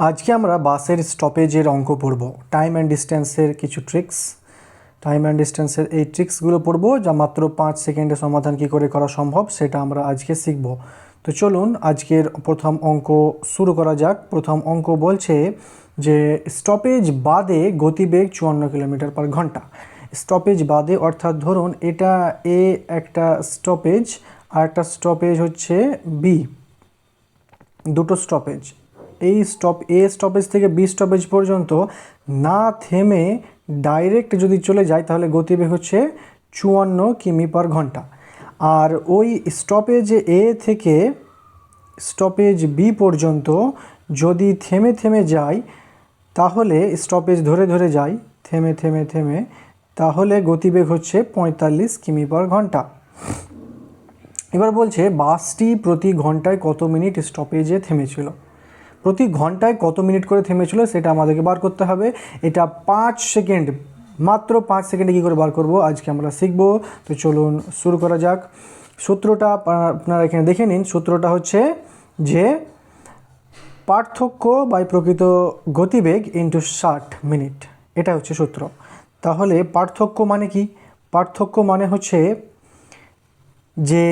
আজকে আমরা বাসের স্টপেজের অঙ্ক পড়ব। টাইম অ্যান্ড ডিস্টেন্সের কিছু ট্রিক্স, টাইম অ্যান্ড ডিস্টেন্সের এই ট্রিক্সগুলো পড়ব, যা মাত্র 5 সেকেন্ডে সমাধান কী করে করা সম্ভব সেটা আমরা আজকে শিখব। তো চলুন আজকের প্রথম অঙ্ক শুরু করা যাক। প্রথম অঙ্ক বলছে যে স্টপেজ বাদে গতিবেগ 54 কিলোমিটার পার ঘন্টা। স্টপেজ বাদে অর্থাৎ ধরুন এটা এ একটা স্টপেজ আর একটা স্টপেজ হচ্ছে বি, দুটো স্টপেজ। এই এ স্টপেজ থেকে বি স্টপেজ পর্যন্ত না থেমে ডাইরেক্ট যদি চলে যায় তাহলে গতিবেগ হচ্ছে 54 কিমি পার ঘন্টা। আর ওই স্টপেজ এ থেকে স্টপেজ বি পর্যন্ত যদি থেমে থেমে যায়, তাহলে স্টপেজ ধরে ধরে যায় থেমে থেমে থেমে, তাহলে গতিবেগ হচ্ছে 45 কিমি পার ঘন্টা। এবার বলছে বাসটি প্রতি ঘন্টায় কত মিনিট স্টপেজে থেমেছিল। প্রতি ঘন্টায় কত মিনিট করে থেমেছিল সেটা আমাদেরকে বার করতে হবে। এটা 5 সেকেন্ড, মাত্র 5 সেকেন্ডে কী করে বার করব আজকে আমরা শিখব। তো চলুন শুরু করা যাক। সূত্রটা আপনারা এখানে দেখে নিন। সূত্রটা হচ্ছে যে পার্থক্য বাই প্রকৃত গতিবেগ ইন্টু 60 মিনিট, এটা হচ্ছে সূত্র। তাহলে পার্থক্য মানে কি? পার্থক্য মানে হচ্ছে যে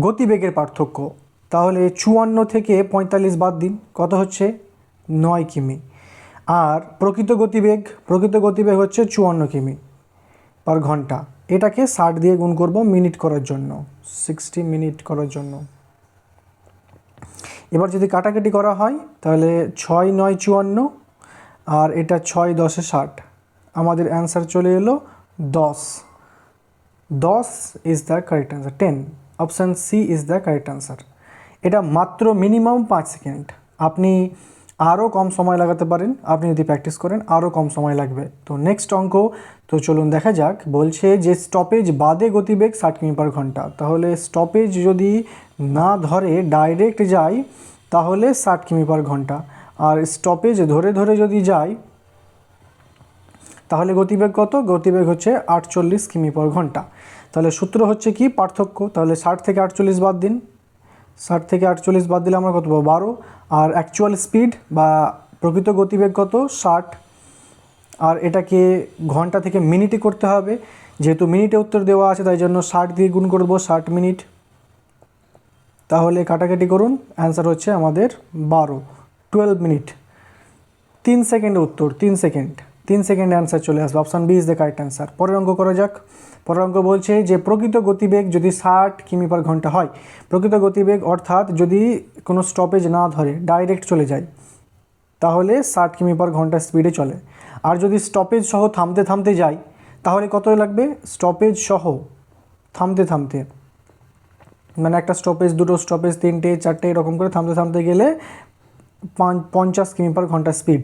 গতিবেগের পার্থক্য। তাহলে 54 থেকে 45 বাদ দিন, কত হচ্ছে? 9 কিমি। আর প্রকৃত গতিবেগ হচ্ছে 54 কিমি পার ঘন্টা। এটাকে 60 দিয়ে গুণ করব মিনিট করার জন্য, 60 মিনিট করার জন্য। এবার যদি কাটাকাটি করা হয় তাহলে 6 9 54 আর এটা 6 10 60, আমাদের অ্যান্সার চলে এলো 10। 10 is the correct answer. 10, option C is the correct answer. এটা মাত্র মিনিমাম 5 সেকেন্ড। আপনি আরও কম সময় লাগাতে পারেন, আপনি যদি প্র্যাকটিস করেন আরও কম সময় লাগবে। তো নেক্সট অঙ্ক, তো চলুন দেখা যাক। বলছে যে স্টপেজ বাদে গতিবেগ 60 কিমি পার ঘন্টা। তাহলে স্টপেজ যদি না ধরে ডাইরেক্ট যায় তাহলে 60 কিমি পার ঘন্টা, আর স্টপেজ ধরে ধরে যদি যায় তাহলে গতিবেগ কত? গতিবেগ হচ্ছে 48 কিমি পার ঘন্টা। তাহলে সূত্র হচ্ছে কি? পার্থক্য। তাহলে 60 থেকে 48 বাদ দিন, 60 থেকে 48 বাদ দিলে আমরা কত পাবো? 12। আর অ্যাকচুয়াল স্পিড বা প্রকৃত গতিবেগ কত? 60। আর এটাকে ঘন্টা থেকে মিনিটে করতে হবে, যেহেতু মিনিটে উত্তর দেওয়া আছে তাই জন্য 60 দিয়ে গুণ করব, 60 মিনিট। তাহলে কাটাকাটি করুন, অ্যান্সার হচ্ছে আমাদের 12 মিনিট। 3 সেকেন্ডে উত্তর, 3 সেকেন্ডে অ্যান্সার চলে আসবে। Option B is the correct answer. পরের অঙ্ক করা যাক। পরের অঙ্ক বলছে যে প্রকৃত গতিবেগ যদি 60 কিমি পার ঘন্টা হয়, প্রকৃত গতিবেগ অর্থাৎ যদি কোনো স্টপেজ না ধরে ডাইরেক্ট চলে যায় তাহলে 60 কিমি পার ঘন্টা স্পিডে চলে। আর যদি স্টপেজ সহ থামতে থামতে যায় তাহলে কত লাগবে? স্টপেজ সহ থামতে থামতে, মানে একটা স্টপেজ, দুটো স্টপেজ, 3টে 4টে এরকম করে থামতে থামতে গেলে 50 কিমি পার ঘন্টা স্পিড।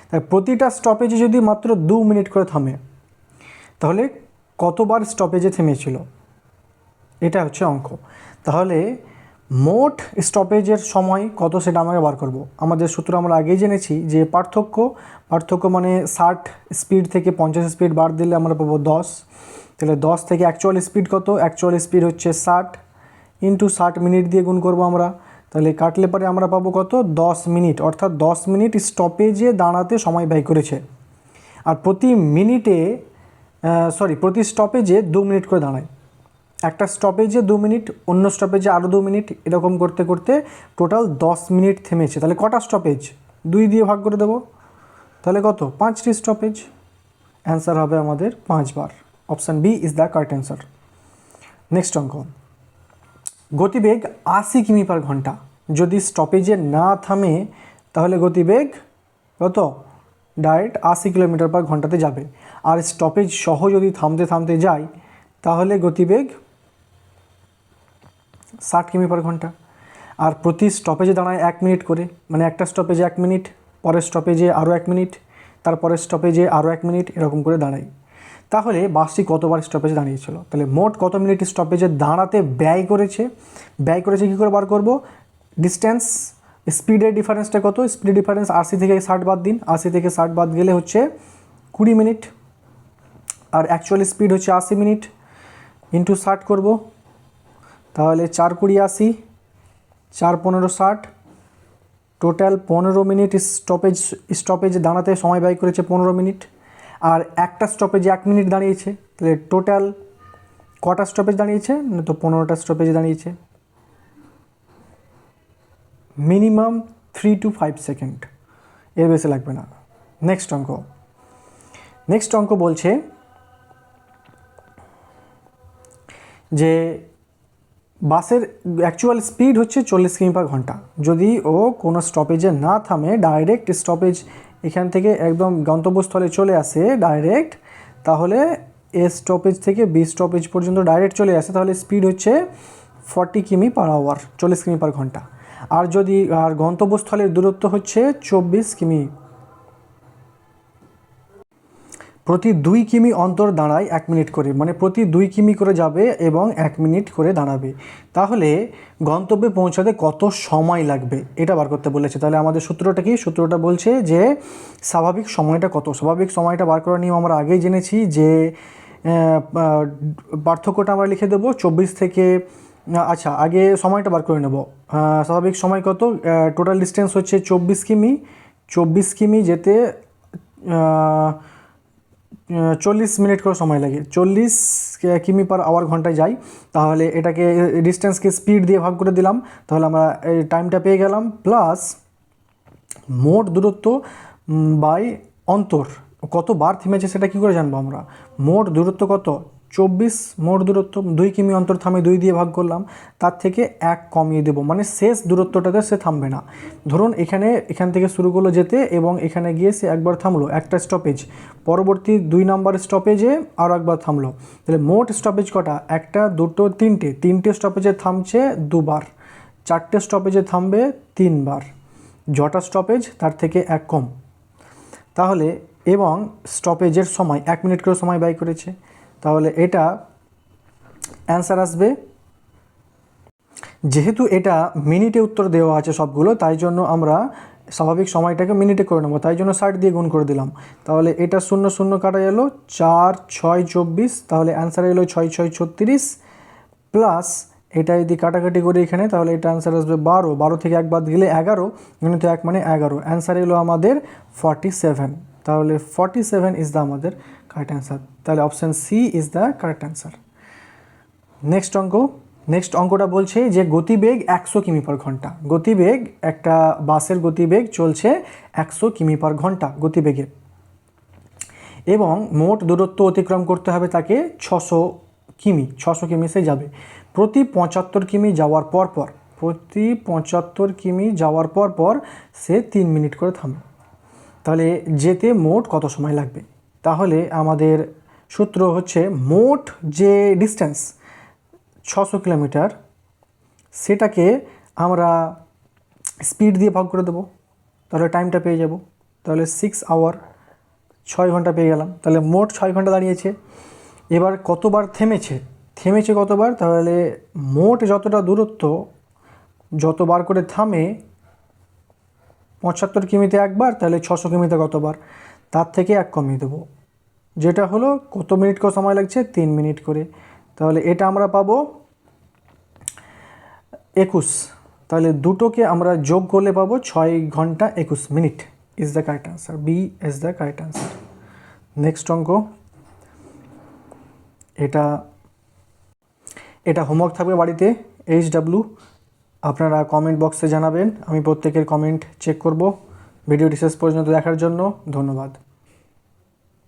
তাই প্রতিটা স্টপেজে যদি মাত্র 2 মিনিট করে থামে তাহলে কতবার স্টপেজে থেমেছিল, এটা হচ্ছে অঙ্ক। তাহলে মোট স্টপেজের সময় কত সেটা আমাকে বার করব। আমাদের সূত্র আমরা আগেই জেনেছি যে পার্থক্য মানে 60 স্পিড থেকে 50 স্পিড বাদ দিলে আমরা পাবো 10। তাহলে 10 থেকে অ্যাকচুয়াল স্পিড কত? অ্যাকচুয়াল স্পিড হচ্ছে 60 ইন্টু 60 মিনিট দিয়ে গুণ করব আমরা। তাহলে কাটলে পরে আমরা পাবো কত? 10 মিনিট, অর্থাৎ 10 মিনিট স্টপেজে দাঁড়াতে সময় ব্যয় করেছে। আর প্রতি স্টপেজে 2 মিনিট করে দাঁড়ায়। একটা স্টপেজে 2 মিনিট, অন্য স্টপেজে আরও 2 মিনিট, এরকম করতে করতে টোটাল 10 মিনিট থেমেছে। তাহলে কটা স্টপেজ? 2 দিয়ে ভাগ করে দেবো, তাহলে কত? 5টি স্টপেজ। অ্যান্সার হবে আমাদের 5 বার। Option B is the correct answer. Next অঙ্ক, গতিবেগ 80 কিমি পার ঘন্টা। যদি স্টপেজে না থামে তাহলে গতিবেগ কত? ডাইরেক্ট 80 কিলোমিটার পার ঘন্টাতে যাবে। আর স্টপেজ সহ যদি থামতে থামতে যায় তাহলে গতিবেগ 60 কিমি পার ঘন্টা। আর প্রতি স্টপেজে দাঁড়ায় 1 মিনিট করে, মানে একটা স্টপেজে 1 মিনিট, পরের স্টপেজে আরও 1 মিনিট, তারপরের স্টপেজে আরও 1 মিনিট, এরকম করে দাঁড়ায়। তাহলে বাসটি কতবার স্টপেজে দাঁড়িয়েছিল? তাহলে মোট কত মিনিট স্টপেজে দাঁড়াতে ব্যয় করেছে কী করে বার করব? ডিস্টেন্স, স্পিডের ডিফারেন্সটা কত? স্পিড ডিফারেন্স 80 থেকে 60 বাদ দিন, 80 থেকে 60 বাদ গেলে হচ্ছে 20 মিনিট। আর অ্যাকচুয়াল স্পিড হচ্ছে 80 মিনিট, ইন্টু 60 করব। তাহলে 4 20 80, 4 15 60, টোটাল 15 মিনিট স্টপেজে দাঁড়াতে সময় ব্যয় করেছে 15 মিনিট, আর একটা স্টপেজে 1 মিনিট দাঁড়িয়েছে। তাহলে টোটাল কটা স্টপেজ দাঁড়িয়েছে? না তো 15টা স্টপেজে দাঁড়িয়েছে। মিনিমাম 3 to 5 সেকেন্ড, এর বেশি লাগবে না। নেক্সট অঙ্ক বলছে যে বাসের অ্যাকচুয়াল স্পিড হচ্ছে 40 কিমি/ঘন্টা। যদি ও কোনো স্টপেজে না থামে, ডাইরেক্ট স্টপেজ এখান থেকে একদম গন্তব্যস্থলে চলে আসে ডাইরেক্ট, তাহলে এ স্টপেজ থেকে বি স্টপেজ পর্যন্ত ডাইরেক্ট চলে আসে, তাহলে স্পিড হচ্ছে 40 কিমি/আওয়ার, 40 কিমি/ঘন্টা। আর যদি গন্তব্যস্থলের দূরত্ব হচ্ছে 24 কিমি। প্রতি 2 কিমি অন্তর দাঁড়ায় 1 মিনিট করে, মানে প্রতি 2 কিমি করে যাবে এবং 1 মিনিট করে দাঁড়াবে। তাহলে গন্তব্যে পৌঁছাতে কত সময় লাগবে এটা বার করতে বলেছে। তাহলে আমাদের সূত্রটা কি? সূত্রটা বলছে যে স্বাভাবিক সময়টা কত। স্বাভাবিক সময়টা বার করার নিয়ম আমরা আগেই জেনেছি, যে পার্থক্যটা আমরা লিখে দেবো 24 থেকে, আচ্ছা আগে সময়টা বার করে নেব। স্বাভাবিক সময় কত? টোটাল ডিস্টেন্স হচ্ছে 24 কিমি। 24 কিমি যেতে 40 মিনিট করে সময় লাগে। 40 কিমি/আওয়ার ঘন্টায় যাই, তাহলে এটাকে ডিস্টেন্সকে স্পিড দিয়ে ভাগ করে দিলাম, তাহলে আমরা এই টাইমটা পেয়ে গেলাম। প্লাস মোট দূরত্ব বাই অন্তর, কতবার থেমেছে সেটা কী করে জানবো আমরা? মোট দূরত্ব কত? 24। মোট দূরত্ব 2 কিমি অন্তর থামে, 2 দিয়ে ভাগ করলাম, তার থেকে 1 কমিয়ে দেবো, মানে শেষ দূরত্বটাতে সে থামবে না। ধরুন এখান থেকে শুরু করলো যেতে এবং এখানে গিয়ে সে একবার থামলো, একটা স্টপেজ, পরবর্তী 2 নম্বর স্টপেজে আরও একবার থামলো। তাহলে মোট স্টপেজ কটা? 1, 2, 3টে স্টপেজে থামছে 2বার, 4টে স্টপেজে থামবে 3বার। যটা স্টপেজ তার থেকে 1 কম। তাহলে এবং স্টপেজের সময় 1 মিনিট করে সময় ব্যয় করেছে, তাহলে এটা অ্যান্সার আসবে। যেহেতু এটা মিনিটে উত্তর দেওয়া আছে সবগুলো, তাই জন্য আমরা স্বাভাবিক সময়টাকে মিনিটে করে নেবো, তাই জন্য 60 দিয়ে গুণ করে দিলাম। তাহলে এটা 0 0 কাটা এলো, 4 6 24, তাহলে অ্যান্সার এলো 6 6 36, প্লাস এটা যদি কাটাকাটি করি এখানে, তাহলে এটা অ্যান্সার আসবে 12। 12 থেকে 1 বাদ গেলে 11, গুণিত 1 মানে 11। অ্যান্সার এলো আমাদের 47। তাহলে 47 ইজ দ্য আমাদের কারেক্ট অ্যান্সার। তাহলে option C is the correct answer. Next অঙ্কটা বলছে যে গতিবেগ 100 কিমি/ঘন্টা। গতিবেগ, একটা বাসের গতিবেগ চলছে 100 কিমি/ঘন্টা গতিবেগে, এবং মোট দূরত্ব অতিক্রম করতে হবে তাকে 600 কিমি। 600 কিমি সে যাবে। প্রতি 75 কিমি যাওয়ার পর সে 3 মিনিট করে থামে। তাহলে যেতে মোট কত সময় লাগবে? তাহলে আমাদের সূত্র হচ্ছে মোট যে ডিস্টেন্স 600 কিলোমিটার, সেটাকে আমরা স্পিড দিয়ে ভাগ করে দেবো, তাহলে টাইমটা পেয়ে যাব। তাহলে 6 আওয়ার, 6 ঘন্টা পেয়ে গেলাম। তাহলে মোট 6 ঘন্টা দাঁড়িয়েছে। এবার কতবার থেমেছে কতবার? তাহলে মোট যতটা দূরত্ব, যতবার করে থামে, 75 কিমিতে একবার, তাহলে 600 কিমিতে কতবার? তার থেকে 1 কমিয়ে দেবো, যেটা হলো কত মিনিট করে সময় লাগছে? 3 মিনিট করে। তাহলে এটা আমরা পাবো 21। তাহলে দুটোকে আমরা যোগ করলে পাবো 6 ঘন্টা 21 minute is the correct answer. B is the correct answer. Next অঙ্ক, এটা হোমওয়ার্ক থাকবে বাড়িতে। HW আপনারা কমেন্ট বক্সে জানাবেন, আমি প্রত্যেকের কমেন্ট চেক করব। ভিডিওটি শেষ পর্যন্ত দেখার জন্য ধন্যবাদ।